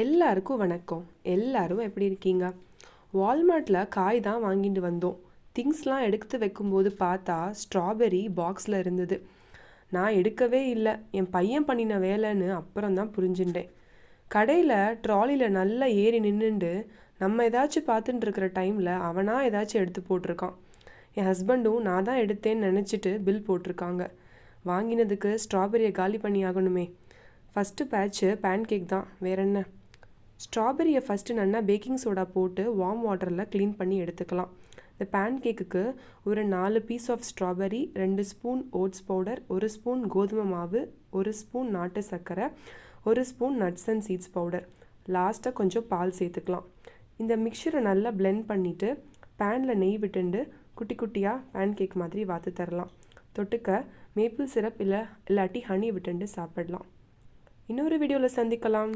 எல்லாருக்கும் வணக்கம். எல்லாரும் எப்படி இருக்கீங்க? வால்மார்ட்டில் காய் தான் வாங்கிட்டு வந்தோம். திங்ஸ்லாம் எடுத்து வைக்கும்போது பார்த்தா ஸ்ட்ராபெரி பாக்ஸில் இருந்தது. நான் எடுக்கவே இல்லை, என் பையன் பண்ணின வேலைன்னு அப்புறம் தான் புரிஞ்சுட்டேன். கடையில் ட்ராலியில் நல்லா ஏறி நின்றுண்டு நம்ம ஏதாச்சும் பார்த்துட்டு இருக்கிற டைமில் அவனா ஏதாச்சும் எடுத்து போட்டிருக்கான். என் ஹஸ்பண்டும் நான் தான் எடுத்தேன்னு நினச்சிட்டு பில் போட்டிருக்காங்க. வாங்கினதுக்கு ஸ்ட்ராபெரியை காலி பண்ணி ஆகணுமே. ஃபஸ்ட்டு பேட்ச்சு பேன் கேக் தான், வேற என்ன. ஸ்ட்ராபெரியை ஃபஸ்ட்டு நல்லா பேக்கிங் சோடா போட்டு வார்ம் வாட்டரில் க்ளீன் பண்ணி எடுத்துக்கலாம். இந்த பேன் கேக்குக்கு ஒரு 4 piece of strawberry, 2 spoon oats powder, 1 spoon கோதுமை மாவு, 1 ஸ்பூன் நாட்டு சர்க்கரை, 1 spoon nuts and seeds powder, லாஸ்ட்டாக கொஞ்சம் பால் சேர்த்துக்கலாம். இந்த மிக்சரை நல்லா பிளெண்ட் பண்ணிவிட்டு பேனில் நெய் விட்டுண்டு குட்டி குட்டியாக பேன் கேக் மாதிரி வாத்து தரலாம். தொட்டுக்க மேப்பிள் சிரப் இல்லாட்டி ஹனி விட்டுண்டு சாப்பிடலாம். இன்னொரு வீடியோவில் சந்திக்கலாம்.